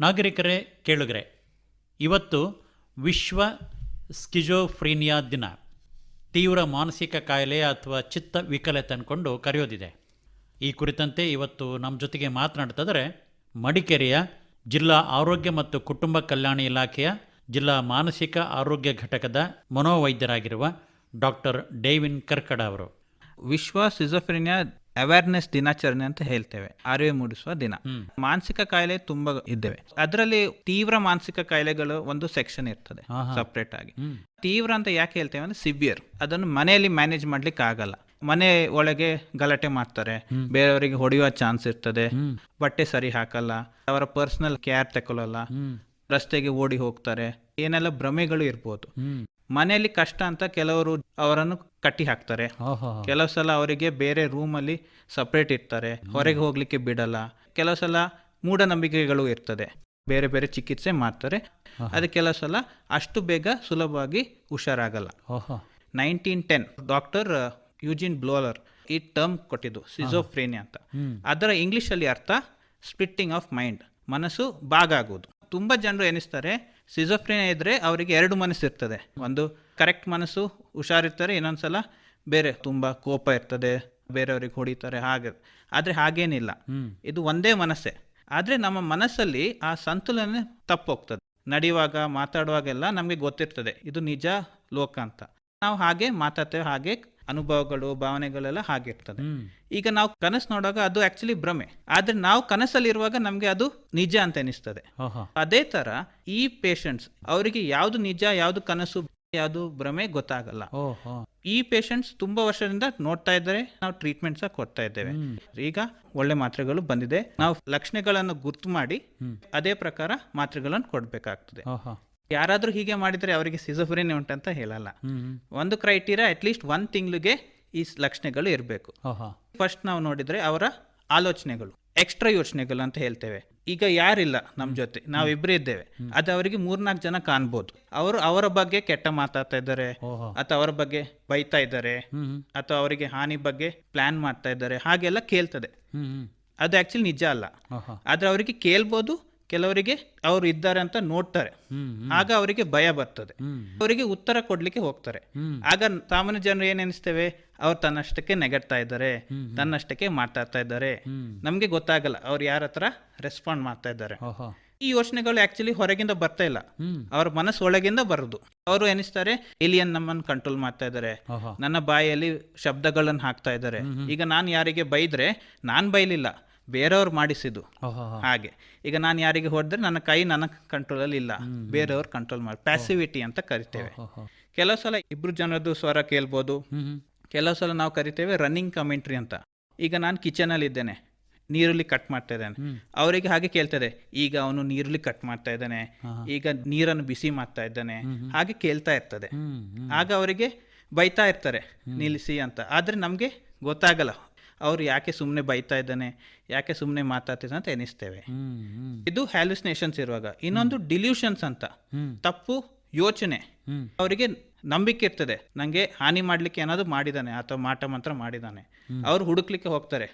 ನಾಗರಿಕರೇ, ಕೇಳುಗರೆ, ಇವತ್ತು ವಿಶ್ವ ಸ್ಕಿಜೋಫ್ರೀನಿಯಾ ದಿನ. ತೀವ್ರ ಮಾನಸಿಕ ಕಾಯಿಲೆ ಅಥವಾ ಚಿತ್ತ ವಿಕಲತೆ ಅಂದ್ಕೊಂಡು ಕರೆಯೋದಿದೆ. ಈ ಕುರಿತಂತೆ ಇವತ್ತು ನಮ್ಮ ಜೊತೆಗೆ ಮಾತನಾಡ್ತಿದ್ದಾರೆ ಮಡಿಕೇರಿಯ ಜಿಲ್ಲಾ ಆರೋಗ್ಯ ಮತ್ತು ಕುಟುಂಬ ಕಲ್ಯಾಣ ಇಲಾಖೆಯ ಜಿಲ್ಲಾ ಮಾನಸಿಕ ಆರೋಗ್ಯ ಘಟಕದ ಮನೋವೈದ್ಯರಾಗಿರುವ ಡಾಕ್ಟರ್ ಡೇವಿನ್ ಕರ್ಕಡ ಅವರು. ವಿಶ್ವ ಸಿಜೋಫ್ರೆನಿಯಾ ಅವೇರ್ನೆಸ್ ದಿನಾಚರಣೆ ಅಂತ ಹೇಳ್ತೇವೆ, ಅರಿವು ಮೂಡಿಸುವ ದಿನ. ಮಾನಸಿಕ ಕಾಯಿಲೆ ತುಂಬಾ ಇದ್ದೇವೆ. ಅದರಲ್ಲಿ ತೀವ್ರ ಮಾನಸಿಕ ಕಾಯಿಲೆಗಳು ಒಂದು ಸೆಕ್ಷನ್ ಇರ್ತದೆ ಸಪ್ರೇಟ್ ಆಗಿ. ತೀವ್ರ ಅಂತ ಯಾಕೆ ಹೇಳ್ತೇವೆ ಅಂದ್ರೆ ಸಿವಿಯರ್, ಅದನ್ನು ಮನೆಯಲ್ಲಿ ಮ್ಯಾನೇಜ್ ಮಾಡ್ಲಿಕ್ಕೆ ಆಗಲ್ಲ. ಮನೆ ಒಳಗೆ ಗಲಾಟೆ ಮಾಡ್ತಾರೆ, ಬೇರೆಯವರಿಗೆ ಹೊಡೆಯುವ ಚಾನ್ಸ್ ಇರ್ತದೆ, ಬಟ್ಟೆ ಸರಿ ಹಾಕಲ್ಲ, ಅವರ ಪರ್ಸನಲ್ ಕೇರ್ ತಗೊಳ್ಳಲ್ಲ, ರಸ್ತೆಗೆ ಓಡಿ ಹೋಗ್ತಾರೆ, ಏನೆಲ್ಲ ಭ್ರಮೆಗಳು ಇರ್ಬೋದು. ಮನೆಯಲ್ಲಿ ಕಷ್ಟ ಅಂತ ಕೆಲವರು ಅವರನ್ನು ಕಟ್ಟಿ ಹಾಕ್ತಾರೆ. ಕೆಲವು ಸಲ ಅವರಿಗೆ ಬೇರೆ ರೂಮ್ ಅಲ್ಲಿ ಸಪ್ರೇಟ್ ಇರ್ತಾರೆ, ಹೊರಗೆ ಹೋಗ್ಲಿಕ್ಕೆ ಬಿಡಲ್ಲ. ಕೆಲವು ಸಲ ಮೂಢನಂಬಿಕೆಗಳು ಇರ್ತದೆ, ಬೇರೆ ಬೇರೆ ಚಿಕಿತ್ಸೆ ಮಾಡ್ತಾರೆ. ಅದು ಕೆಲವು ಸಲ ಅಷ್ಟು ಬೇಗ ಸುಲಭವಾಗಿ ಹುಷಾರಾಗಲ್ಲ. 1910 ಡಾಕ್ಟರ್ ಯೂಜಿನ್ ಬ್ಲೋಲರ್ ಈ ಟರ್ಮ್ ಕೊಟ್ಟಿದ್ದು ಸಿಜೋಫ್ರೇನಿಯಾ ಅಂತ. ಅದರ ಇಂಗ್ಲಿಷ್ ಅಲ್ಲಿ ಅರ್ಥ ಸ್ಪ್ಲಿಟ್ಟಿಂಗ್ ಆಫ್ ಮೈಂಡ್, ಮನಸ್ಸು ಭಾಗ ಆಗುವುದು. ತುಂಬಾ ಜನರು ಎನಿಸ್ತಾರೆ ಸಿಜೋಫ್ರೇನಿಯಾ ಇದ್ರೆ ಅವರಿಗೆ ಎರಡು ಮನಸ್ಸು ಇರ್ತದೆ. ಒಂದು ಕರೆಕ್ಟ್ ಮನಸ್ಸು, ಹುಷಾರಿರ್ತಾರೆ, ಇನ್ನೊಂದ್ಸಲ ಬೇರೆ ತುಂಬಾ ಕೋಪ ಇರ್ತದೆ, ಬೇರೆಯವ್ರಿಗೆ ಹೊಡಿತಾರೆ, ಹಾಗೆ. ಆದ್ರೆ ಹಾಗೇನಿಲ್ಲ, ಇದು ಒಂದೇ ಮನಸ್ಸೇ. ಆದ್ರೆ ನಮ್ಮ ಮನಸ್ಸಲ್ಲಿ ಆ ಸಂತುಲನ ತಪ್ಪೋಗ್ತದೆ. ನಡೆಯುವಾಗ ಮಾತಾಡುವಾಗೆಲ್ಲ ನಮ್ಗೆ ಗೊತ್ತಿರ್ತದೆ ಇದು ನಿಜ ಲೋಕ ಅಂತ. ನಾವು ಹಾಗೆ ಮಾತಾಡ್ತೇವೆ, ಹಾಗೆ ಅನುಭವಗಳು ಭಾವನೆಗಳೆಲ್ಲ ಹಾಗಿರ್ತದೆ. ಈಗ ನಾವು ಕನಸು ನೋಡುವಾಗ ಅದು ಆಕ್ಚುಲಿ ಭ್ರಮೆ, ಆದ್ರೆ ನಾವು ಕನಸಲ್ಲಿರುವಾಗ ನಮ್ಗೆ ಅದು ನಿಜ ಅಂತ ಅನಿಸ್ತದೆ. ಅದೇ ತರ ಈ ಪೇಷಂಟ್ಸ್ ಅವರಿಗೆ ಯಾವ್ದು ನಿಜ, ಯಾವ್ದು ಕನಸು, ಯಾವ್ದು ಭ್ರಮೆ ಗೊತ್ತಾಗಲ್ಲ. ಈ ಪೇಷಂಟ್ಸ್ ತುಂಬಾ ವರ್ಷದಿಂದ ನೋಡ್ತಾ ಇದ್ದಾರೆ, ನಾವು ಟ್ರೀಟ್ಮೆಂಟ್ ಸಹ ಕೊಡ್ತಾ ಇದ್ದೇವೆ. ಈಗ ಒಳ್ಳೆ ಮಾತ್ರೆಗಳು ಬಂದಿದೆ, ನಾವು ಲಕ್ಷಣಗಳನ್ನು ಗುರ್ತು ಮಾಡಿ ಅದೇ ಪ್ರಕಾರ ಮಾತ್ರೆಗಳನ್ನು ಕೊಡ್ಬೇಕಾಗ್ತದೆ. ಯಾರಾದ್ರೂ ಹೀಗೆ ಮಾಡಿದ್ರೆ ಅವರಿಗೆ ಸಿಜೋಫ್ರೇನಿಯಾ ಉಂಟಂತ ಹೇಳಲ್ಲ. ಒಂದು ಕ್ರೈಟೀರಿಯಾ ಅಟ್ಲೀಸ್ಟ್ 1 ತಿಂಗಳಿಗೆ ಈ ಲಕ್ಷಣಗಳು ಇರಬೇಕು. ಫಸ್ಟ್ ನಾವು ನೋಡಿದ್ರೆ ಅವರ ಆಲೋಚನೆಗಳು, ಎಕ್ಸ್ಟ್ರಾ ಯೋಚನೆಗಳು ಅಂತ ಹೇಳ್ತೇವೆ. ಈಗ ಯಾರಿಲ್ಲ ನಮ್ ಜೊತೆ, ನಾವಿಬ್ಬರೇ ಇದ್ದೇವೆ, ಅದು ಅವರಿಗೆ 3-4 ಜನ ಕಾಣ್ಬೋದು. ಅವರು ಅವರ ಬಗ್ಗೆ ಕೆಟ್ಟ ಮಾತಾಡ್ತಾ ಇದ್ದಾರೆ, ಅಥವಾ ಅವರ ಬಗ್ಗೆ ಬೈತಾ ಇದ್ದಾರೆ, ಅಥವಾ ಅವರಿಗೆ ಹಾನಿ ಬಗ್ಗೆ ಪ್ಲಾನ್ ಮಾಡ್ತಾ ಇದ್ದಾರೆ, ಹಾಗೆಲ್ಲ ಕೇಳ್ತದೆ. ಅದು ಆಕ್ಚುಲಿ ನಿಜ ಅಲ್ಲ. ಆದ್ರೆ ಅವರಿಗೆ ಕೇಳ್ಬೋದು, ಕೆಲವರಿಗೆ ಅವರು ಇದ್ದಾರೆ ಅಂತ ನೋಡ್ತಾರೆ, ಆಗ ಅವರಿಗೆ ಭಯ ಬರ್ತದೆ, ಅವರಿಗೆ ಉತ್ತರ ಕೊಡ್ಲಿಕ್ಕೆ ಹೋಗ್ತಾರೆ. ಆಗ ಸಾಮಾನ್ಯ ಜನರು ಏನ್ ಎನಿಸ್ತೇವೆ, ಅವ್ರು ತನ್ನಷ್ಟಕ್ಕೆ ನೆಗಡ್ತಾ ಇದ್ದಾರೆ, ತನ್ನಷ್ಟಕ್ಕೆ ಮಾತಾಡ್ತಾ ಇದ್ದಾರೆ, ನಮ್ಗೆ ಗೊತ್ತಾಗಲ್ಲ ಅವ್ರು ಯಾರ ಹತ್ರ ರೆಸ್ಪಾಂಡ್ ಮಾಡ್ತಾ ಇದ್ದಾರೆ. ಈ ಯೋಚನೆಗಳು ಆಕ್ಚುಲಿ ಹೊರಗಿಂದ ಬರ್ತಾ ಇಲ್ಲ, ಅವ್ರ ಮನಸ್ಸು ಒಳಗಿಂದ ಬರುದು. ಅವರು ಎನಿಸ್ತಾರೆ ಏಲಿಯನ್ ನಮ್ಮನ್ನು ಕಂಟ್ರೋಲ್ ಮಾಡ್ತಾ ಇದ್ದಾರೆ, ನನ್ನ ಬಾಯಲ್ಲಿ ಶಬ್ದಗಳನ್ನು ಹಾಕ್ತಾ ಇದ್ದಾರೆ. ಈಗ ನಾನು ಯಾರಿಗೆ ಬೈದ್ರೆ ನಾನ್ ಬೈಲಿಲ್ಲ, ಬೇರೆಯವ್ರು ಮಾಡಿಸಿದ್ದು. ಹಾಗೆ ಈಗ ನಾನು ಯಾರಿಗೆ ಹೊಡೆದ್ರೆ ನನ್ನ ಕೈ ನನ್ನ ಕಂಟ್ರೋಲ್ ಅಲ್ಲಿ ಇಲ್ಲ, ಬೇರೆಯವ್ರು ಕಂಟ್ರೋಲ್ ಮಾಡಿ, ಪ್ಯಾಸಿವಿಟಿ ಅಂತ ಕರಿತೇವೆ. ಕೆಲವು ಸಲ ಇಬ್ರು ಜನರದ್ದು ಸ್ವರ ಕೇಳ್ಬೋದು, ಕೆಲವು ಸಲ ನಾವು ಕರಿತೇವೆ ರನ್ನಿಂಗ್ ಕಮೆಂಟ್ರಿ ಅಂತ. ಈಗ ನಾನು ಕಿಚನ್ ಅಲ್ಲಿ ಇದ್ದೇನೆ, ನೀರುಳ್ಳಿ ಕಟ್ ಮಾಡ್ತಾ ಇದ್ದಾನೆ, ಅವರಿಗೆ ಹಾಗೆ ಕೇಳ್ತದೆ, ಈಗ ಅವನು ನೀರುಳ್ಳಿ ಕಟ್ ಮಾಡ್ತಾ ಇದ್ದಾನೆ, ಈಗ ನೀರನ್ನು ಬಿಸಿ ಮಾಡ್ತಾ ಇದ್ದಾನೆ, ಹಾಗೆ ಕೇಳ್ತಾ ಇರ್ತದೆ. ಆಗ ಅವರಿಗೆ ಬೈತಾ ಇರ್ತಾರೆ ನಿಲ್ಲಿಸಿ ಅಂತ. ಆದ್ರೆ ನಮ್ಗೆ ಗೊತ್ತಾಗಲ್ಲ ಅವ್ರು ಯಾಕೆ ಸುಮ್ಮನೆ ಬೈತಾ ಇದ್ದಾನೆ, ಯಾಕೆ ಸುಮ್ಮನೆ ಮಾತಾಡ್ತಿದ್ದಾನೆ ಅಂತ ಎನಿಸ್ತೇವೆ. ಇದು ಹ್ಯಾಲುಸಿನೇಷನ್ಸ್ ಇರುವಾಗ. ಇನ್ನೊಂದು ಡಿಲ್ಯೂಷನ್ಸ್ ಅಂತ, ತಪ್ಪು ಯೋಚನೆ. ಅವರಿಗೆ ನಂಬಿಕೆ ಇರ್ತದೆ ನಂಗೆ ಹಾನಿ ಮಾಡ್ಲಿಕ್ಕೆ ಏನಾದ್ರು ಮಾಡಿದಾನೆ ಅಥವಾ ಮಾಟ ಮಂತ್ರ ಮಾಡಿದಾನೆ, ಅವ್ರು ಹುಡುಕ್ಲಿಕ್ಕೆ ಹೋಗ್ತಾರೆ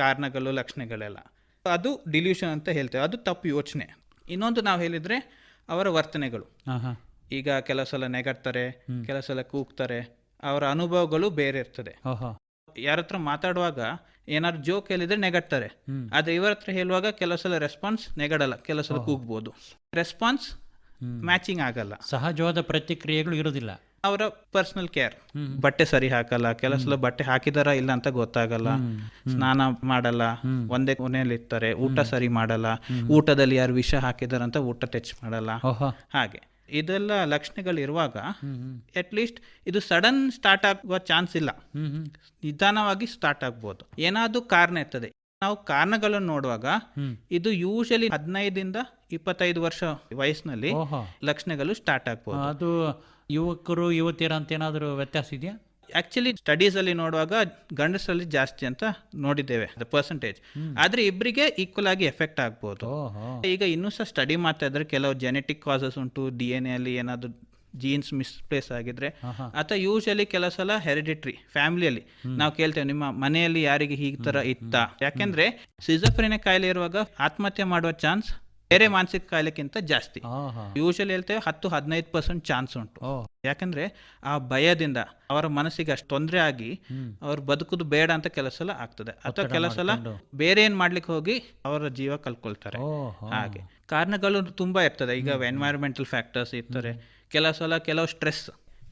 ಕಾರಣಗಳು ಲಕ್ಷಣಗಳೆಲ್ಲ. ಅದು ಡಿಲ್ಯೂಷನ್ ಅಂತ ಹೇಳ್ತೇವೆ, ಅದು ತಪ್ಪು ಯೋಚನೆ. ಇನ್ನೊಂದು ನಾವು ಹೇಳಿದ್ರೆ ಅವರ ವರ್ತನೆಗಳು. ಈಗ ಕೆಲವು ಸಲ ನೆಗಡ್ತಾರೆ, ಕೆಲವು ಸಲ ಕೂಗ್ತಾರೆ, ಅವರ ಅನುಭವಗಳು ಬೇರೆ ಇರ್ತದೆ. ಯಾರ ಹತ್ರ ಮಾತಾಡುವಾಗ ಏನಾದ್ರು ಜೋಕ್ ಹೇಳಿದ್ರೆ ನೆಗಡ್ತಾರೆ, ಆದ್ರೆ ಇವರ ಹತ್ರ ಹೇಳುವಾಗ ಕೆಲವು ಸಲ ರೆಸ್ಪಾನ್ಸ್ ನೆಗಡಲ್ಲ, ಕೆಲವು ಸಲ ಕೂಗ್ಬೋದು, ರೆಸ್ಪಾನ್ಸ್ ಮ್ಯಾಚಿಂಗ್ ಆಗಲ್ಲ, ಸಹಜವಾದ ಪ್ರತಿಕ್ರಿಯೆಗಳು ಇರೋದಿಲ್ಲ. ಅವರ ಪರ್ಸನಲ್ ಕೇರ್, ಬಟ್ಟೆ ಸರಿ ಹಾಕಲ್ಲ, ಕೆಲವು ಸಲ ಬಟ್ಟೆ ಹಾಕಿದಾರ ಇಲ್ಲ ಅಂತ ಗೊತ್ತಾಗಲ್ಲ, ಸ್ನಾನ ಮಾಡಲ್ಲ, ಒಂದೇ ಕೊನೆಯಲ್ಲಿ ಇರ್ತಾರೆ, ಊಟ ಸರಿ ಮಾಡಲ್ಲ, ಊಟದಲ್ಲಿ ಯಾರು ವಿಷ ಹಾಕಿದಾರಂತ ಊಟ ಟಚ್ ಮಾಡಲ್ಲ. ಹಾಗೆ ಇದೆಲ್ಲ ಲಕ್ಷಣಗಳು ಇರುವಾಗ ಅಟ್ಲೀಸ್ಟ್ ಇದು ಸಡನ್ ಸ್ಟಾರ್ಟ್ ಆಗುವ ಚಾನ್ಸ್ ಇಲ್ಲ, ನಿಧಾನವಾಗಿ ಸ್ಟಾರ್ಟ್ ಆಗ್ಬೋದು. ಏನಾದ್ರು ಕಾರಣ ಇರ್ತದೆ. ನಾವು ಕಾರಣಗಳನ್ನು ನೋಡುವಾಗ ಇದು ಯೂಶಲಿ 15-25 ವರ್ಷ ವಯಸ್ಸಿನಲ್ಲಿ ಲಕ್ಷಣಗಳು ಸ್ಟಾರ್ಟ್ ಆಗ್ಬೋದು. ಅದು ಯುವಕರು ಯುವತಿಯರ ಅಂತ ಏನಾದರೂ ವ್ಯತ್ಯಾಸ ಇದೆಯಾ? ಆಕ್ಚುಲಿ ಸ್ಟಡೀಸ್ ಅಲ್ಲಿ ನೋಡುವಾಗ ಗಂಡಸರಲ್ಲಿ ಜಾಸ್ತಿ ಅಂತ ನೋಡಿದ್ದೇವೆ ಪರ್ಸೆಂಟೇಜ್, ಆದ್ರೆ ಇಬ್ಬರಿಗೆ ಈಕ್ವಲ್ ಆಗಿ ಎಫೆಕ್ಟ್ ಆಗ್ಬೋದು. ಈಗ ಇನ್ನೂ ಸಹ ಸ್ಟಡಿ ಮಾಡ್ತಾ ಇದ್ರೆ ಕೆಲವು ಜೆನೆಟಿಕ್ ಕಾಸಸ್ ಉಂಟು, DNA ಅಲ್ಲಿ ಏನಾದ್ರು ಜೀನ್ಸ್ ಮಿಸ್ಪ್ಲೇಸ್ ಆಗಿದ್ರೆ, ಅಥವಾ ಯೂಶಲಿ ಕೆಲವು ಸಲ ಹೆರಿಡಿಟ್ರಿ ಫ್ಯಾಮಿಲಿಯಲ್ಲಿ ನಾವು ಕೇಳ್ತೇವೆ ನಿಮ್ಮ ಮನೆಯಲ್ಲಿ ಯಾರಿಗೆ ಈ ತರ ಇತ್ತ. ಯಾಕೆಂದ್ರೆ ಸಿಜೋಫ್ರೆನಿಯಾ ಕಾಯಿಲೆ ಇರುವಾಗ ಆತ್ಮಹತ್ಯೆ ಮಾಡುವ ಚಾನ್ಸ್ ಬೇರೆ ಮಾನಸಿಕ ಕಾಯಿಲೆಗಿಂತ ಜಾಸ್ತಿ. ಆಹಾ. ಯೂಶಲಿ ಹೇಳ್ತೇವೆ 10-15% ಚಾನ್ಸ್ ಉಂಟು. ಓ. ಯಾಕಂದ್ರೆ ಆ ಭಯದಿಂದ ಅವರ ಮನಸ್ಸಿಗೆ ಅಷ್ಟು ತೊಂದರೆ ಆಗಿ ಅವ್ರು ಬದುಕುದು ಬೇಡ ಅಂತ ಕೆಲಸ ಸಲ ಆಗ್ತದೆ, ಅಥವಾ ಕೆಲಸ ಸಲ ಬೇರೆ ಏನ್ ಮಾಡ್ಲಿಕ್ಕೆ ಹೋಗಿ ಅವರ ಜೀವ ಕಳ್ಕೊಳ್ತಾರೆ. ಹಾಗೆ ಕಾರಣಗಳು ತುಂಬಾ ಇರ್ತದೆ. ಈಗ ಎನ್ವೈರನ್ಮೆಂಟಲ್ ಫ್ಯಾಕ್ಟರ್ಸ್ ಇರ್ತಾರೆ, ಕೆಲವು ಸ್ಟ್ರೆಸ್.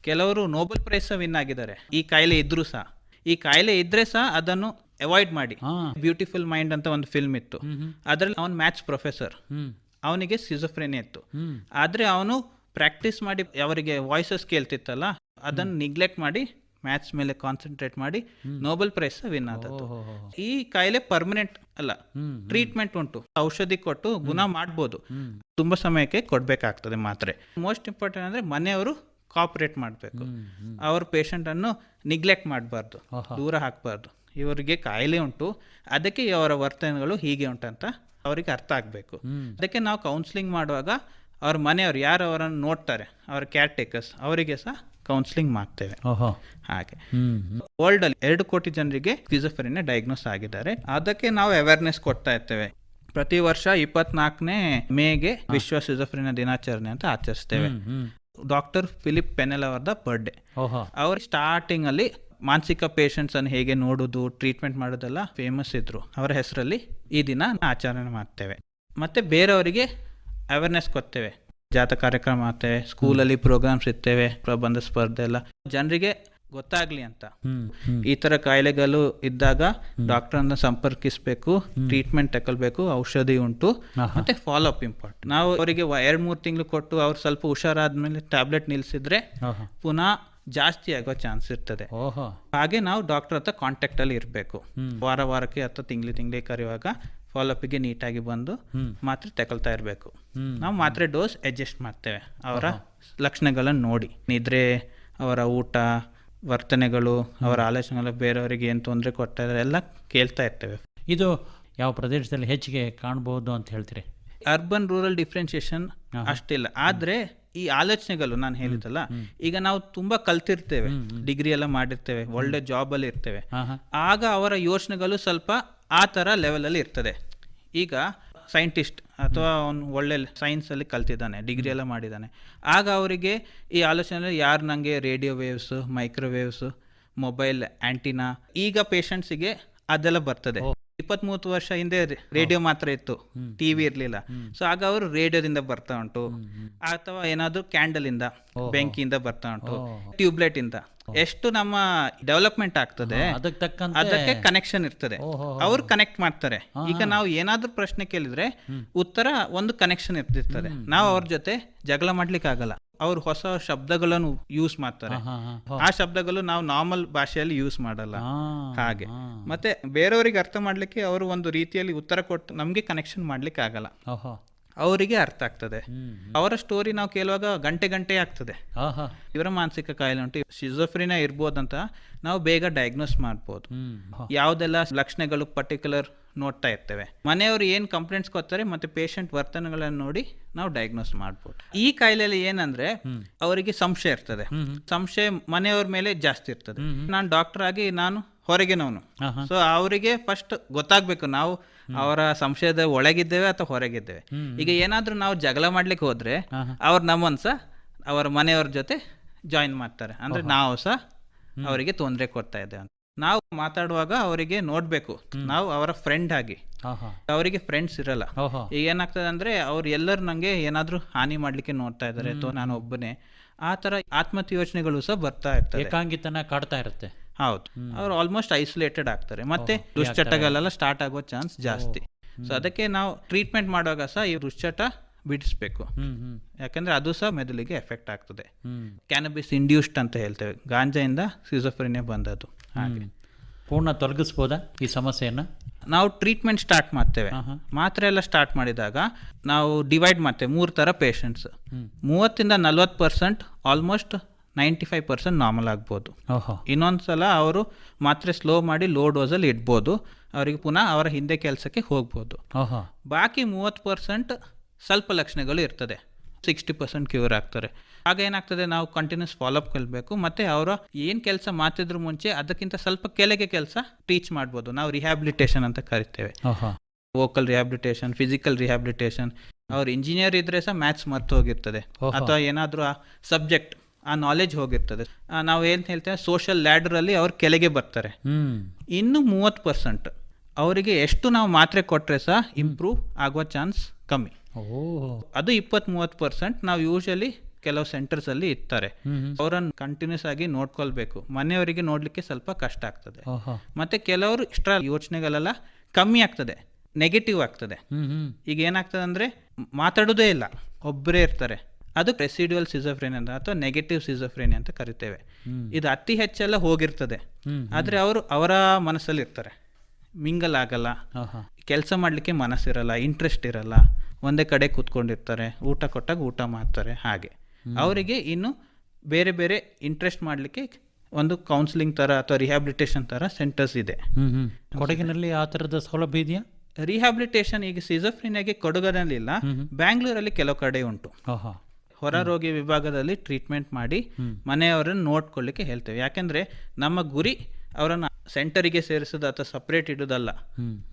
ಕೆಲವರು ನೋಬೆಲ್ ಪ್ರೈಸ್ ವಿನ್ ಆಗಿದ್ದಾರೆ ಈ ಕಾಯಿಲೆ ಇದ್ರೂ ಸಹ. ಈ ಕಾಯಿಲೆ ಇದ್ರೆ ಸಹ ಅದನ್ನು ಅವಾಯ್ಡ್ ಮಾಡಿ. ಬ್ಯೂಟಿಫುಲ್ ಮೈಂಡ್ ಅಂತ ಒಂದು ಫಿಲ್ಮ್ ಇತ್ತು, ಅದರಲ್ಲಿ ಅವನು ಮ್ಯಾಥ್ಸ್ ಪ್ರೊಫೆಸರ್, ಅವನಿಗೆ ಸಿಜೋಫ್ರೆನಿಯಾ ಇತ್ತು. ಆದ್ರೆ ಅವನು ಪ್ರಾಕ್ಟೀಸ್ ಮಾಡಿ ಅವರಿಗೆ ವಾಯ್ಸಸ್ ಕೇಳ್ತಿತ್ತಲ್ಲ, ಅದನ್ನು ನಿಗ್ಲೆಕ್ಟ್ ಮಾಡಿ ಮ್ಯಾಥ್ಸ್ ಮೇಲೆ ಕಾನ್ಸಂಟ್ರೇಟ್ ಮಾಡಿ ನೋಬೆಲ್ ಪ್ರೈಸ್ ವಿನ್ ಆದದ್ದು. ಈ ಕಾಯಿಲೆ ಪರ್ಮನೆಂಟ್ ಅಲ್ಲ, ಟ್ರೀಟ್ಮೆಂಟ್ ಉಂಟು, ಔಷಧಿ ಕೊಟ್ಟು ಗುಣ ಮಾಡ್ಬೋದು, ತುಂಬಾ ಸಮಯಕ್ಕೆ ಕೊಡ್ಬೇಕಾಗ್ತದೆ ಮಾತ್ರೆ. ಮೋಸ್ಟ್ ಇಂಪಾರ್ಟೆಂಟ್ ಅಂದ್ರೆ ಮನೆಯವರು ಕಾಪರೇಟ್ ಮಾಡಬೇಕು. ಅವ್ರ ಪೇಷಂಟ್ ಅನ್ನು ನಿಗ್ಲೆಕ್ಟ್ ಮಾಡಬಾರ್ದು, ದೂರ ಹಾಕಬಾರ್ದು. ಇವರಿಗೆ ಕಾಯಿಲೆ ಉಂಟು, ಅದಕ್ಕೆ ಅವರ ವರ್ತನೆಗಳು ಹೀಗೆ ಉಂಟಂತ ಅವರಿಗೆ ಅರ್ಥ ಆಗಬೇಕು. ಅದಕ್ಕೆ ನಾವು ಕೌನ್ಸಿಲಿಂಗ್ ಮಾಡುವಾಗ ಅವ್ರ ಮನೆಯವರು ಯಾರು ಅವರನ್ನು ನೋಡ್ತಾರೆ, ಅವರ ಕೇರ್ ಟೇಕರ್ಸ್, ಅವರಿಗೆ ಸಹ ಕೌನ್ಸಿಲಿಂಗ್ ಮಾಡ್ತೇವೆ. ಹಾಗೆ ವರ್ಲ್ಡ್ ಅಲ್ಲಿ 2 ಕೋಟಿ ಜನರಿಗೆ ಸ್ಕಿಜೋಫ್ರೆನಿಯಾ ಡಯಾಗ್ನೋಸ್ ಆಗಿದ್ದಾರೆ. ಅದಕ್ಕೆ ನಾವು ಅವೇರ್ನೆಸ್ ಕೊಡ್ತಾ ಇರ್ತೇವೆ. ಪ್ರತಿ ವರ್ಷ 24ನೇ ಮೇಗೆ ವಿಶ್ವ ಸ್ಕಿಜೋಫ್ರೆನಿಯಾ ದಿನಾಚರಣೆ ಅಂತ ಆಚರಿಸ್ತೇವೆ. ಡಾಕ್ಟರ್ ಫಿಲಿಪ್ ಪೆನೆಲ್ ಅವರದ ಬರ್ಡೇ. ಅವರು ಸ್ಟಾರ್ಟಿಂಗ್ ಅಲ್ಲಿ ಮಾನಸಿಕ ಪೇಷಂಟ್ಸ್ ಅನ್ನು ಹೇಗೆ ನೋಡುದು, ಟ್ರೀಟ್ಮೆಂಟ್ ಮಾಡೋದೆಲ್ಲ ಫೇಮಸ್ ಇದ್ರು. ಅವರ ಹೆಸರಲ್ಲಿ ಈ ದಿನ ಆಚರಣೆ ಮಾಡ್ತೇವೆ. ಮತ್ತೆ ಬೇರೆಯವರಿಗೆ ಅವೇರ್ನೆಸ್ ಕೊಡ್ತೇವೆ, ಜಾಥಾ ಕಾರ್ಯಕ್ರಮ ಮಾಡ್ತೇವೆ, ಸ್ಕೂಲಲ್ಲಿ ಪ್ರೋಗ್ರಾಮ್ಸ್ ಇರ್ತೇವೆ, ಪ್ರಬಂಧ ಸ್ಪರ್ಧೆ ಎಲ್ಲ, ಜನರಿಗೆ ಗೊತ್ತಾಗ್ಲಿ ಅಂತ. ಈ ತರ ಕಾಯಿಲೆಗಳು ಇದ್ದಾಗ ಡಾಕ್ಟರ್ ಅನ್ನ ಸಂಪರ್ಕಿಸಬೇಕು, ಟ್ರೀಟ್ಮೆಂಟ್ ತಗೊಳ್ಬೇಕು, ಔಷಧಿ ಉಂಟು, ಮತ್ತೆ ಫಾಲೋ ಅಪ್ ಇಂಪಾರ್ಟೆಂಟ್. ನಾವು ಅವರಿಗೆ 2-3 ತಿಂಗಳು ಕೊಟ್ಟು ಅವ್ರು ಸ್ವಲ್ಪ ಹುಷಾರಾದ್ಮೇಲೆ ಟ್ಯಾಬ್ಲೆಟ್ ನಿಲ್ಸಿದ್ರೆ ಪುನಃ ಜಾಸ್ತಿ ಆಗೋ ಚಾನ್ಸ್ ಇರ್ತದೆ. ಹಾಗೆ ನಾವು ಡಾಕ್ಟರ್ ಹತ್ರ ಕಾಂಟ್ಯಾಕ್ಟ್ ಅಲ್ಲಿ ಇರಬೇಕು. ವಾರಕ್ಕೆ ಅಥವಾ ತಿಂಗಳಿಗೆ ಕರೆಯುವಾಗ ಫಾಲೋಅಪ್ಗೆ ನೀಟಾಗಿ ಬಂದು ಮಾತ್ರೆ ತಗೊಳ್ತಾ ಇರಬೇಕು. ನಾವು ಮಾತ್ರೆ ಡೋಸ್ ಅಡ್ಜಸ್ಟ್ ಮಾಡ್ತೇವೆ ಅವರ ಲಕ್ಷಣಗಳನ್ನು ನೋಡಿ. ನಿದ್ರೆ, ಅವರ ಊಟ, ವರ್ತನೆಗಳು, ಅವರ ಆಲೋಚನೆಗಳು, ಬೇರೆಯವರಿಗೆ ಏನು ತೊಂದರೆ ಕೊಡ್ತಾ ಇದ್ದಾರೆ ಎಲ್ಲ ಕೇಳ್ತಾ ಇರ್ತೇವೆ. ಇದು ಯಾವ ಪ್ರದೇಶದಲ್ಲಿ ಹೆಚ್ಚಿಗೆ ಕಾಣಬಹುದು ಅಂತ ಹೇಳ್ತೀರಿ? ಅರ್ಬನ್ ರೂರಲ್ ಡಿಫ್ರೆನ್ಸಿಯೇಷನ್ ಅಷ್ಟಿಲ್ಲ, ಆದ್ರೆ ಈ ಆಲೋಚನೆಗಳು ನಾನು ಹೇಳಿದಲ್ಲ, ಈಗ ನಾವು ತುಂಬಾ ಕಲ್ತಿರ್ತೇವೆ, ಡಿಗ್ರಿ ಎಲ್ಲ ಮಾಡಿರ್ತೇವೆ, ಒಳ್ಳೆ ಜಾಬ್ ಅಲ್ಲಿ ಇರ್ತೇವೆ, ಆಗ ಅವರ ಯೋಚನೆಗಳು ಸ್ವಲ್ಪ ಆ ತರ ಲೆವೆಲ್ ಅಲ್ಲಿ ಇರ್ತದೆ. ಈಗ ಸೈಂಟಿಸ್ಟ್ ಅಥವಾ ಅವನು ಒಳ್ಳೆ ಸೈನ್ಸ್ ಅಲ್ಲಿ ಕಲ್ತಿದ್ದಾನೆ, ಡಿಗ್ರಿ ಎಲ್ಲ ಮಾಡಿದ್ದಾನೆ, ಆಗ ಅವರಿಗೆ ಈ ಆಲೋಚನೆ ಯಾರು ನಂಗೆ radio waves, microwaves, mobile antenna, ಈಗ ಪೇಷಂಟ್ಸಿಗೆ ಅದೆಲ್ಲ ಬರ್ತದೆ. 20-30 ವರ್ಷ ಹಿಂದೆ ರೇಡಿಯೋ ಮಾತ್ರ ಇತ್ತು, ಟಿವಿ ಇರ್ಲಿಲ್ಲ. ಸೊ ಆಗ ಅವರು ರೇಡಿಯೋದಿಂದ ಬರ್ತಾ ಉಂಟು, ಅಥವಾ ಏನಾದ್ರು ಕ್ಯಾಂಡಲ್ ಇಂದ, ಬೆಂಕಿಯಿಂದ ಬರ್ತಾ ಉಂಟು, ಟ್ಯೂಬ್ಲೈಟ್ ಇಂದ. ಎಷ್ಟು ನಮ್ಮ ಡೆವಲಪ್ಮೆಂಟ್ ಆಗ್ತದೆ ಅದಕ್ಕೆ ಕನೆಕ್ಷನ್ ಇರ್ತದೆ, ಅವ್ರು ಕನೆಕ್ಟ್ ಮಾಡ್ತಾರೆ. ಈಗ ನಾವು ಏನಾದ್ರೂ ಪ್ರಶ್ನೆ ಕೇಳಿದ್ರೆ ಉತ್ತರ ಒಂದು ಕನೆಕ್ಷನ್ ಇರ್ತಿರ್ತದೆ. ನಾವು ಅವ್ರ ಜೊತೆ ಜಗಳ ಮಾಡ್ಲಿಕ್ಕೆ ಆಗಲ್ಲ. ಅವ್ರು ಹೊಸ ಶಬ್ದಗಳನ್ನು ಯೂಸ್ ಮಾಡ್ತಾರೆ, ಆ ಶಬ್ದಗಳು ನಾವು ನಾರ್ಮಲ್ ಭಾಷೆಯಲ್ಲಿ ಯೂಸ್ ಮಾಡಲ್ಲ. ಹಾಗೆ ಮತ್ತೆ ಬೇರೆಯವರಿಗೆ ಅರ್ಥ ಮಾಡ್ಲಿಕ್ಕೆ ಅವರು ಒಂದು ರೀತಿಯಲ್ಲಿ ಉತ್ತರ ಕೊಟ್ಟು ನಮ್ಗೆ ಕನೆಕ್ಷನ್ ಮಾಡ್ಲಿಕ್ಕೆ ಆಗಲ್ಲ, ಅವರಿಗೆ ಅರ್ಥ ಆಗ್ತದೆ. ಅವರ ಸ್ಟೋರಿ ನಾವು ಕೇಳುವಾಗ ಗಂಟೆ ಆಗ್ತದೆ. ಇವರ ಮಾನಸಿಕ ಕಾಯಿಲೆ ಉಂಟು, ಶಿಜೋಫ್ರೆನಿಯಾ ಇರ್ಬೋದಂತ ನಾವು ಬೇಗ ಡಯಾಗ್ನೋಸ್ ಮಾಡ್ಬೋದು. ಯಾವ್ದೆಲ್ಲ ಲಕ್ಷಣಗಳು ಪರ್ಟಿಕ್ಯುಲರ್ ನೋಡ್ತಾ ಇರ್ತೇವೆ, ಮನೆಯವರು ಏನ್ ಕಂಪ್ಲೇಂಟ್ಸ್ ಕೊಡ್ತಾರೆ ಮತ್ತೆ ಪೇಷಂಟ್ ವರ್ತನೆಗಳನ್ನು ನೋಡಿ ನಾವು ಡಯಾಗ್ನೋಸ್ ಮಾಡ್ಬೋದು. ಈ ಕಾಯಿಲೆಯಲ್ಲಿ ಏನಂದ್ರೆ ಅವರಿಗೆ ಸಂಶಯ ಇರ್ತದೆ, ಸಂಶಯ ಮನೆಯವ್ರ ಮೇಲೆ ಜಾಸ್ತಿ ಇರ್ತದೆ. ನಾನು ಡಾಕ್ಟರ್ ಆಗಿ ನಾನು ಹೊರಗಿನವನು, ಸೊ ಅವರಿಗೆ ಫಸ್ಟ್ ಗೊತ್ತಾಗ್ಬೇಕು ನಾವು ಅವರ ಸಂಶಯದ ಒಳಗಿದ್ದೇವೆ ಅಥವಾ ಹೊರಗಿದ್ದೇವೆ. ಈಗ ಏನಾದ್ರೂ ನಾವು ಜಗಳ ಮಾಡ್ಲಿಕ್ಕೆ ಹೋದ್ರೆ ಅವ್ರು ನಮ್ಮನ್ಸ ಅವರ ಮನೆಯವ್ರ ಜೊತೆ ಜಾಯಿನ್ ಮಾಡ್ತಾರೆ, ಅಂದ್ರೆ ನಾವು ಸಹ ಅವರಿಗೆ ತೊಂದರೆ ಕೊಡ್ತಾ ಇದ್ದೇವೆ ಅಂತ. ನಾವು ಮಾತಾಡುವಾಗ ಅವರಿಗೆ ನೋಡ್ಬೇಕು ನಾವು ಅವರ ಫ್ರೆಂಡ್ ಆಗಿ, ಅವರಿಗೆ ಫ್ರೆಂಡ್ಸ್ ಇರಲ್ಲ. ಈಗ ಏನಾಗ್ತದೆ ಅಂದ್ರೆ ಅವ್ರು ಎಲ್ಲರೂ ನಂಗೆ ಏನಾದ್ರೂ ಹಾನಿ ಮಾಡ್ಲಿಕ್ಕೆ ನೋಡ್ತಾ ಇದಾರೆ ಅಥವಾ ನಾನು ಒಬ್ಬನೇ, ಆ ತರ ಆತ್ಮಹತ್ಯೆ ಯೋಚನೆಗಳು ಸಹ ಬರ್ತಾ ಇರ್ತದೆ, ಏಕಾಂಗಿತನ ಕಾಡ್ತಾ ಇರುತ್ತೆ. ಹೌದು, ಅವ್ರು ಆಲ್ಮೋಸ್ಟ್ ಐಸೋಲೇಟೆಡ್ ಆಗ್ತಾರೆ, ಮತ್ತೆ ದುಶ್ಚಟಗಳೆಲ್ಲ ಸ್ಟಾರ್ಟ್ ಆಗೋ ಚಾನ್ಸ್ ಜಾಸ್ತಿ. ಸೊ ಅದಕ್ಕೆ ನಾವು ಟ್ರೀಟ್ಮೆಂಟ್ ಮಾಡುವಾಗ ಸಹ ಈ ದುಶ್ಚಟ ಬಿಡಿಸ್ಬೇಕು, ಯಾಕಂದ್ರೆ ಅದು ಸಹ ಮೆದುಳಿಗೆ ಎಫೆಕ್ಟ್ ಆಗ್ತದೆ. ಕ್ಯಾನಬಿಸ್ ಇಂಡ್ಯೂಸ್ಡ್ ಅಂತ ಹೇಳ್ತೇವೆ, ಗಾಂಜಾಯಿಂದ ಸ್ಕಿಜೋಫ್ರೆನಿಯಾ ಬಂದದ್ದು. ಹಾಗೆ ಪೂರ್ಣ ತೊಲಗಿಸ್ಬೋದಾ ಈ ಸಮಸ್ಯೆಯನ್ನ? ನಾವು ಟ್ರೀಟ್ಮೆಂಟ್ ಸ್ಟಾರ್ಟ್ ಮಾಡ್ತೇವೆ. ಮಾತ್ರೆ ಎಲ್ಲ ಸ್ಟಾರ್ಟ್ ಮಾಡಿದಾಗ ನಾವು ಡಿವೈಡ್ ಮಾಡ್ತೇವೆ 3 ತರ ಪೇಷಂಟ್ಸ್. 30-40% ಆಲ್ಮೋಸ್ಟ್ 95% ನಾರ್ಮಲ್ ಆಗ್ಬೋದು. ಇನ್ನೊಂದ್ಸಲ ಅವರು ಮಾತ್ರೆ ಸ್ಲೋ ಮಾಡಿ ಲೋ ಡೋಸಲ್ಲಿ ಇಡ್ಬೋದು, ಅವರಿಗೆ ಪುನಃ ಅವರ ಹಿಂದೆ ಕೆಲಸಕ್ಕೆ ಹೋಗ್ಬೋದು. ಬಾಕಿ 30% ಸ್ವಲ್ಪ ಲಕ್ಷಣಗಳು ಇರ್ತದೆ, 60% ಕ್ಯೂರ್ ಆಗ್ತಾರೆ. ಆಗ ಏನಾಗ್ತದೆ, ನಾವು ಕಂಟಿನ್ಯೂಸ್ ಫಾಲೋಅಪ್ ಕಲ್ಬೇಕು, ಮತ್ತೆ ಅವರ ಏನ್ ಕೆಲಸ ಮಾಡ್ತಿದ್ರು ಮುಂಚೆ ಅದಕ್ಕಿಂತ ಸ್ವಲ್ಪ ಕೆಳಗೆ ಕೆಲಸ ಟೀಚ್ ಮಾಡ್ಬೋದು. ನಾವು ರಿಹ್ಯಾಬಿಲಿಟೇಷನ್ ಅಂತ ಕರಿತೇವೆ, ವೋಕಲ್ ರಿಹ್ಯಾಬಿಲಿಟೇಷನ್, ಫಿಸಿಕಲ್ ರಿಹ್ಯಾಬಿಲಿಟೇಷನ್, ಅವ್ರು ಇಂಜಿನಿಯರ್ ಇದ್ರೆ ಸಹ ಮ್ಯಾಥ್ಸ್ ಮರ್ತು ಹೋಗಿರ್ತದೆ, ಅಥವಾ ಏನಾದರೂ ಆ ಸಬ್ಜೆಕ್ಟ್ ಆ ನಾಲೆಜ್ ಹೋಗಿರ್ತದೆ. ನಾವು ಏನು ಹೇಳ್ತೇವೆ, ಸೋಷಿಯಲ್ ಲ್ಯಾಡರಲ್ಲಿ ಅವ್ರು ಕೆಳಗೆ ಬರ್ತಾರೆ. ಇನ್ನು 30% ಅವರಿಗೆ ಎಷ್ಟು ನಾವು ಮಾತ್ರೆ ಕೊಟ್ಟರೆ ಸಹ ಇಂಪ್ರೂವ್ ಆಗುವ ಚಾನ್ಸ್ ಕಮ್ಮಿ. ಅದು 20-30% ನಾವು ಯೂಶಲಿ ಕೆಲವು ಸೆಂಟರ್ಸ್ ಅಲ್ಲಿ ಇರ್ತಾರೆ. ಅವರನ್ನು ಕಂಟಿನ್ಯೂಸ್ ಆಗಿ ನೋಡ್ಕೊಳ್ಬೇಕು. ಮನೆಯವರಿಗೆ ನೋಡ್ಲಿಕ್ಕೆ ಸ್ವಲ್ಪ ಕಷ್ಟ ಆಗ್ತದೆ. ಮತ್ತೆ ಕೆಲವರು ಎಕ್ಸ್ಟ್ರಾ ಯೋಚನೆಗಳೆಲ್ಲ ಕಮ್ಮಿ ಆಗ್ತದೆ, ನೆಗೆಟಿವ್ ಆಗ್ತದೆ. ಈಗ ಏನಾಗ್ತದೆ ಅಂದ್ರೆ ಮಾತಾಡೋದೇ ಇಲ್ಲ, ಒಬ್ಬರೇ ಇರ್ತಾರೆ. ಅದು ರೆಸಿಡ್ಯುವಲ್ ಸಿಜೋಫ್ರೇನಿಯಾ ಅಂತ ಅಥವಾ ನೆಗೆಟಿವ್ ಸಿಜೋಫ್ರೇನಿಯಾ ಅಂತ ಕರಿತೇವೆ. ಇದು ಅತಿ ಹೆಚ್ಚೆಲ್ಲ ಹೋಗಿರ್ತದೆ, ಆದ್ರೆ ಅವರು ಅವರ ಮನಸ್ಸಲ್ಲಿ ಇರ್ತಾರೆ, ಮಿಂಗಲ್ ಆಗಲ್ಲ, ಕೆಲಸ ಮಾಡ್ಲಿಕ್ಕೆ ಮನಸ್ಸಿರಲ್ಲ, ಇಂಟ್ರೆಸ್ಟ್ ಇರಲ್ಲ, ಒಂದೇ ಕಡೆ ಕೂತ್ಕೊಂಡಿರ್ತಾರೆ, ಊಟ ಕೊಟ್ಟಾಗ ಊಟ ಮಾಡ್ತಾರೆ. ಹಾಗೆ ಅವರಿಗೆ ಇನ್ನು ಬೇರೆ ಬೇರೆ ಇಂಟ್ರೆಸ್ಟ್ ಮಾಡಲಿಕ್ಕೆ ಒಂದು ಕೌನ್ಸಿಲಿಂಗ್ ತರ ಅಥವಾ ರಿಹ್ಯಾಬಿಲಿಟೇಷನ್ ತರ ಸೆಂಟರ್ಸ್ ಇದೆ. ಕೊಡಗಿನಲ್ಲಿ ಆ ಥರದ ಸೌಲಭ್ಯ ಇದೆಯಾ? ರಿಹ್ಯಾಬಿಲಿಟೇಷನ್ ಈಗ ಸಿಜೋಫ್ರೇನಿಯಾಗೆ ಕೊಡಗನಲ್ಲಿಲ್ಲ, ಬ್ಯಾಂಗ್ಳೂರಲ್ಲಿ ಕೆಲವು ಕಡೆ ಉಂಟು. ಹೊರರೋಗಿ ವಿಭಾಗದಲ್ಲಿ ಟ್ರೀಟ್ಮೆಂಟ್ ಮಾಡಿ ಮನೆಯವರನ್ನು ನೋಡ್ಕೊಳ್ಳಿಕ್ಕೆ ಹೇಳ್ತೇವೆ. ಯಾಕೆಂದ್ರೆ ನಮ್ಮ ಗುರಿ ಅವರನ್ನು ಸೆಂಟರಿಗೆ ಸೇರಿಸೋದು ಅಥವಾ ಸಪ್ರೇಟ್ ಇಡೋದಲ್ಲ.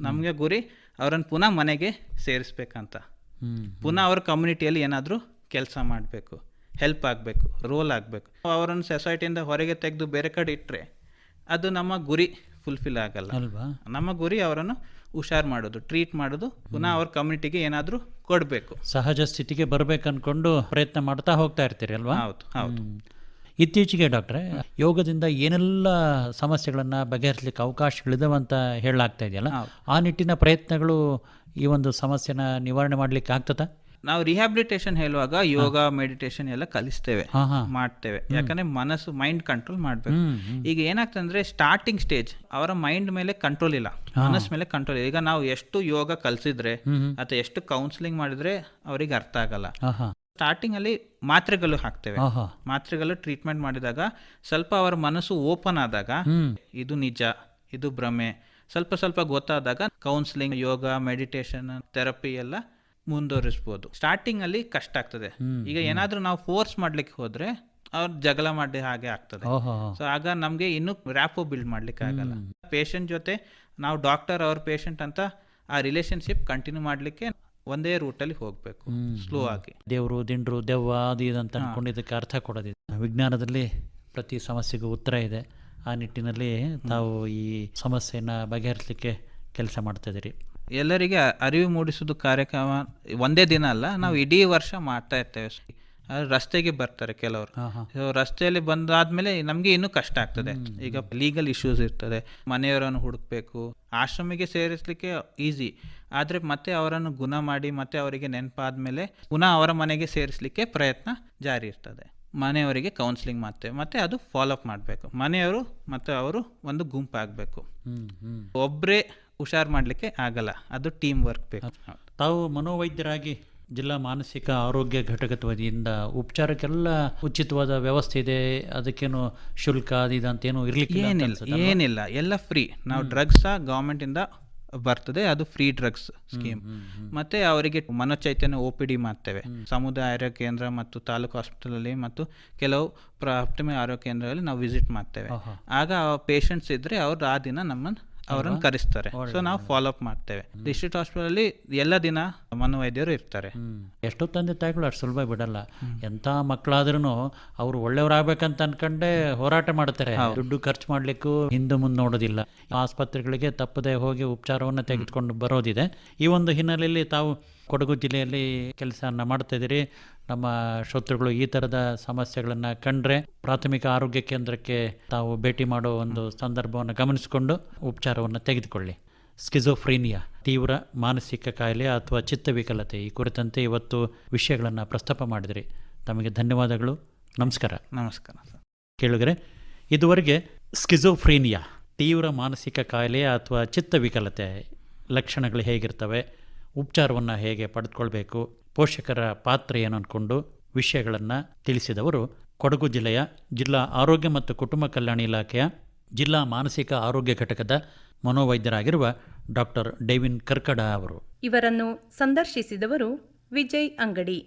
ನಮಗೆ ಗುರಿ ಅವರನ್ನು ಪುನಃ ಮನೆಗೆ ಸೇರಿಸ್ಬೇಕಂತ, ಪುನಃ ಅವ್ರ ಕಮ್ಯುನಿಟಿಯಲ್ಲಿ ಏನಾದರೂ ಕೆಲಸ ಮಾಡಬೇಕು, ಹೆಲ್ಪ್ ಆಗಬೇಕು, ರೋಲ್ ಆಗಬೇಕು. ಅವರನ್ನು ಸೊಸೈಟಿಯಿಂದ ಹೊರಗೆ ತೆಗೆದು ಬೇರೆ ಕಡೆ ಇಟ್ಟರೆ ಅದು ನಮ್ಮ ಗುರಿ ಫುಲ್ಫಿಲ್ ಆಗಲ್ಲ ಅಲ್ವಾ. ನಮ್ಮ ಗುರಿ ಅವರನ್ನು ಹುಷಾರು ಮಾಡೋದು, ಟ್ರೀಟ್ ಮಾಡೋದು, ಪುನಃ ಅವ್ರ ಕಮ್ಯುನಿಟಿಗೆ ಏನಾದರೂ ಕೊಡಬೇಕು, ಸಹಜ ಸ್ಥಿತಿಗೆ ಬರಬೇಕನ್ಕೊಂಡು ಪ್ರಯತ್ನ ಮಾಡ್ತಾ ಹೋಗ್ತಾ ಇರ್ತೀರಿ ಅಲ್ವಾ? ಹೌದು ಹೌದು. ಇತ್ತೀಚೆಗೆ ಡಾಕ್ಟ್ರೆ, ಯೋಗದಿಂದ ಏನೆಲ್ಲ ಸಮಸ್ಯೆಗಳನ್ನು ಬಗೆಹರಿಸಲಿಕ್ಕೆ ಅವಕಾಶಗಳಿದಾವಂತ ಹೇಳಲಾಗ್ತಾ ಇದೆಯಲ್ಲ, ಆ ನಿಟ್ಟಿನ ಪ್ರಯತ್ನಗಳು ಈ ಒಂದು ಸಮಸ್ಯೆನ ನಿವಾರಣೆ ಮಾಡಲಿಕ್ಕೆ ಆಗ್ತದಾ? ನಾವು ರಿಹ್ಯಾಬಿಲಿಟೇಷನ್ ಹೇಳುವಾಗ ಯೋಗ, ಮೆಡಿಟೇಷನ್ ಎಲ್ಲ ಕಲಿಸ್ತೇವೆ, ಮಾಡ್ತೇವೆ. ಯಾಕಂದ್ರೆ ಮನಸ್ಸು, ಮೈಂಡ್ ಕಂಟ್ರೋಲ್ ಮಾಡಬೇಕು. ಈಗ ಏನಾಗ್ತದೆ ಅಂದ್ರೆ ಸ್ಟಾರ್ಟಿಂಗ್ ಸ್ಟೇಜ್ ಅವರ ಮೈಂಡ್ ಮೇಲೆ ಕಂಟ್ರೋಲ್ ಇಲ್ಲ, ಮನಸ್ಸು ಮೇಲೆ ಕಂಟ್ರೋಲ್ ಇಲ್ಲ. ಈಗ ನಾವು ಎಷ್ಟು ಯೋಗ ಕಲಿಸಿದ್ರೆ ಅಥವಾ ಎಷ್ಟು ಕೌನ್ಸಿಲಿಂಗ್ ಮಾಡಿದ್ರೆ ಅವರಿಗೆ ಅರ್ಥ ಆಗಲ್ಲ. ಸ್ಟಾರ್ಟಿಂಗ್ ಅಲ್ಲಿ ಮಾತ್ರೆಗಳು ಹಾಕ್ತೇವೆ, ಮಾತ್ರೆಗಳು ಟ್ರೀಟ್ಮೆಂಟ್ ಮಾಡಿದಾಗ ಸ್ವಲ್ಪ ಅವರ ಮನಸ್ಸು ಓಪನ್ ಆದಾಗ ಇದು ನಿಜ, ಇದು ಭ್ರಮೆ, ಸ್ವಲ್ಪ ಸ್ವಲ್ಪ ಗೊತ್ತಾದಾಗ ಕೌನ್ಸಿಲಿಂಗ್, ಯೋಗ, ಮೆಡಿಟೇಷನ್, ಥೆರಪಿ ಎಲ್ಲ ಮುಂದುವರಿಸ್ಬೋದು. ಸ್ಟಾರ್ಟಿಂಗ್ ಅಲ್ಲಿ ಕಷ್ಟ ಆಗ್ತದೆ. ಈಗ ಏನಾದ್ರೂ ನಾವು ಫೋರ್ಸ್ ಮಾಡ್ಲಿಕ್ಕೆ ಹೋದ್ರೆ ಅವ್ರು ಜಗಳ ಮಾಡಿ ಹಾಗೆ ಆಗ್ತದೆ. ಸೊ ಆಗ ನಮ್ಗೆ ಇನ್ನು ರ್ಯಾಪೋ ಬಿಲ್ಡ್ ಮಾಡ್ಲಿಕ್ಕೆ ಆಗಲ್ಲ. ಪೇಷಂಟ್ ಜೊತೆ ನಾವು ಡಾಕ್ಟರ್ ಅವ್ರ ಪೇಷಂಟ್ ಅಂತ ಆ ರಿಲೇಶನ್ಶಿಪ್ ಕಂಟಿನ್ಯೂ ಮಾಡ್ಲಿಕ್ಕೆ ಒಂದೇ ರೂಟಲ್ಲಿ ಹೋಗ್ಬೇಕು, ಸ್ಲೋ ಆಗಿ. ದೇವರು, ದಿಂಡ್ರು, ದೆವ್ವ ಅದು ಇದಂತ ಅನ್ಕೊಂಡಿದ್ದಕ್ಕೆ ಅರ್ಥ ಕೊಡೋದಿದೆ. ವಿಜ್ಞಾನದಲ್ಲಿ ಪ್ರತಿ ಸಮಸ್ಯೆಗೂ ಉತ್ತರ ಇದೆ. ಆ ನಿಟ್ಟಿನಲ್ಲಿ ತಾವು ಈ ಸಮಸ್ಯೆನ ಬಗೆಹರಿಸಲಿಕ್ಕೆ ಕೆಲಸ ಮಾಡ್ತಾ ಇದ್ದೀರಿ. ಎಲ್ಲರಿಗೆ ಅರಿವು ಮೂಡಿಸೋದು ಕಾರ್ಯಕ್ರಮ ಒಂದೇ ದಿನ ಅಲ್ಲ, ನಾವು ಇಡೀ ವರ್ಷ ಮಾಡ್ತಾ ಇರ್ತೇವೆ. ರಸ್ತೆಗೆ ಬರ್ತಾರೆ ಕೆಲವರು, ರಸ್ತೆಯಲ್ಲಿ ಬಂದಾದ್ಮೇಲೆ ನಮ್ಗೆ ಇನ್ನೂ ಕಷ್ಟ ಆಗ್ತದೆ. ಈಗ ಲೀಗಲ್ ಇಶ್ಯೂಸ್ ಇರ್ತದೆ, ಮನೆಯವರನ್ನು ಹುಡುಕ್ಬೇಕು. ಆಶ್ರಮಿಗೆ ಸೇರಿಸ್ಲಿಕ್ಕೆ ಈಸಿ, ಆದ್ರೆ ಮತ್ತೆ ಅವರನ್ನು ಗುಣ ಮಾಡಿ ಮತ್ತೆ ಅವರಿಗೆ ನೆನಪಾದ್ಮೇಲೆ ಪುನಃ ಅವರ ಮನೆಗೆ ಸೇರಿಸ್ಲಿಕ್ಕೆ ಪ್ರಯತ್ನ ಜಾರಿ ಇರ್ತದೆ. ಮನೆಯವರಿಗೆ ಕೌನ್ಸಿಲಿಂಗ್ ಮಾಡ್ತೇವೆ, ಮತ್ತೆ ಅದು ಫಾಲೋ ಅಪ್ ಮಾಡಬೇಕು. ಮನೆಯವರು ಮತ್ತೆ ಅವರು ಒಂದು ಗುಂಪಾಗಬೇಕು, ಒಬ್ಬರೇ ಹುಷಾರು ಮಾಡಲಿಕ್ಕೆ ಆಗಲ್ಲ, ಅದು ಟೀಮ್ ವರ್ಕ್ ಬೇಕು. ತಾವು ಮನೋವೈದ್ಯರಾಗಿ ಜಿಲ್ಲಾ ಮಾನಸಿಕ ಆರೋಗ್ಯ ಘಟಕದ ವತಿಯಿಂದ ಉಪಚಾರಕ್ಕೆಲ್ಲ ಉಚಿತವಾದ ವ್ಯವಸ್ಥೆ ಇದೆ, ಅದಕ್ಕೇನು ಶುಲ್ಕ ಅದಂತೇನು ಇರ್ಲಿಕ್ಕೆ ಏನಿಲ್ಲ, ಎಲ್ಲ ಫ್ರೀ. ನಾವು ಡ್ರಗ್ಸ್ ಗವರ್ಮೆಂಟ್ ಇಂದ ಬರ್ತದೆ, ಅದು ಫ್ರೀ ಡ್ರಗ್ಸ್ ಸ್ಕೀಮ್. ಮತ್ತೆ ಅವರಿಗೆ ಮನೋಚೈತನ್ಯ OPD ಮಾಡ್ತೇವೆ ಸಮುದಾಯ ಆರೋಗ್ಯ ಕೇಂದ್ರ ಮತ್ತು ತಾಲೂಕು ಹಾಸ್ಪಿಟಲ್ ಅಲ್ಲಿ, ಮತ್ತು ಕೆಲವು ಪ್ರಾಥಮಿಕ ಆರೋಗ್ಯ ಕೇಂದ್ರದಲ್ಲಿ ನಾವು ವಿಸಿಟ್ ಮಾಡ್ತೇವೆ. ಆಗ ಪೇಷಂಟ್ಸ್ ಇದ್ರೆ ಅವ್ರು ಆ ದಿನ ನಮ್ಮನ್ನು ಅವರನ್ನು ಕರೆಸ್ತಾರೆ. ಸೊ ನಾವು ಫಾಲೋ ಅಪ್ ಮಾಡ್ತೇವೆ. ಡಿಸ್ಟ್ರಿಕ್ಟ್ ಹಾಸ್ಪಿಟಲ್ ಅಲ್ಲಿ ಎಲ್ಲ ದಿನ ಮನೋವೈದ್ಯರು ಇರ್ತಾರೆ. ಎಷ್ಟೋ ತಂದೆ ತಾಯಿಗಳು ಅಷ್ಟು ಸುಲಭ ಬಿಡಲ್ಲ. ಎಂಥ ಮಕ್ಕಳಾದ್ರೂ ಅವ್ರು ಒಳ್ಳೆಯವರಾಗಬೇಕಂತ ಅನ್ಕೊಂಡೆ ಹೋರಾಟ ಮಾಡ್ತಾರೆ. ದುಡ್ಡು ಖರ್ಚು ಮಾಡ್ಲಿಕ್ಕೂ ಹಿಂದೆ ಮುಂದೆ ನೋಡೋದಿಲ್ಲ. ಆಸ್ಪತ್ರೆಗಳಿಗೆ ತಪ್ಪದೆ ಹೋಗಿ ಉಪಚಾರವನ್ನು ತೆಗೆದುಕೊಂಡು ಬರೋದಿದೆ. ಈ ಒಂದು ಹಿನ್ನೆಲೆಯಲ್ಲಿ ತಾವು ಕೊಡಗು ಜಿಲ್ಲೆಯಲ್ಲಿ ಕೆಲಸನ ಮಾಡ್ತಾ ಇದ್ದೀರಿ. ನಮ್ಮ ಶ್ರೋತೃಗಳು ಈ ಥರದ ಸಮಸ್ಯೆಗಳನ್ನು ಕಂಡ್ರೆ ಪ್ರಾಥಮಿಕ ಆರೋಗ್ಯ ಕೇಂದ್ರಕ್ಕೆ ತಾವು ಭೇಟಿ ಮಾಡೋ ಒಂದು ಸಂದರ್ಭವನ್ನು ಗಮನಿಸಿಕೊಂಡು ಉಪಚಾರವನ್ನು ತೆಗೆದುಕೊಳ್ಳಿ. ಸ್ಕಿಜೋಫ್ರೀನಿಯಾ, ತೀವ್ರ ಮಾನಸಿಕ ಕಾಯಿಲೆ ಅಥವಾ ಚಿತ್ತವಿಕಲತೆ, ಈ ಕುರಿತಂತೆ ಇವತ್ತು ವಿಷಯಗಳನ್ನು ಪ್ರಸ್ತಾಪ ಮಾಡಿದಿರಿ. ತಮಗೆ ಧನ್ಯವಾದಗಳು. ನಮಸ್ಕಾರ. ನಮಸ್ಕಾರ. ಕೇಳುಗರೆ, ಇದುವರೆಗೆ ಸ್ಕಿಜೋಫ್ರೀನಿಯಾ, ತೀವ್ರ ಮಾನಸಿಕ ಕಾಯಿಲೆ ಅಥವಾ ಚಿತ್ತವಿಕಲತೆ ಲಕ್ಷಣಗಳು ಹೇಗಿರ್ತವೆ, ಉಪಚಾರವನ್ನು ಹೇಗೆ ಪಡೆದುಕೊಳ್ಬೇಕು, ಪೋಷಕರ ಪಾತ್ರ ಏನು ಅಂದ್ಕೊಂಡು ವಿಷಯಗಳನ್ನು ತಿಳಿಸಿದವರು ಕೊಡಗು ಜಿಲ್ಲೆಯ ಜಿಲ್ಲಾ ಆರೋಗ್ಯ ಮತ್ತು ಕುಟುಂಬ ಕಲ್ಯಾಣ ಇಲಾಖೆಯ ಜಿಲ್ಲಾ ಮಾನಸಿಕ ಆರೋಗ್ಯ ಘಟಕದ ಮನೋವೈದ್ಯರಾಗಿರುವ ಡಾಕ್ಟರ್ ಡೇವಿನ್ ಕರ್ಕಡ ಅವರು. ಇವರನ್ನು ಸಂದರ್ಶಿಸಿದವರು ವಿಜಯ್ ಅಂಗಡಿ.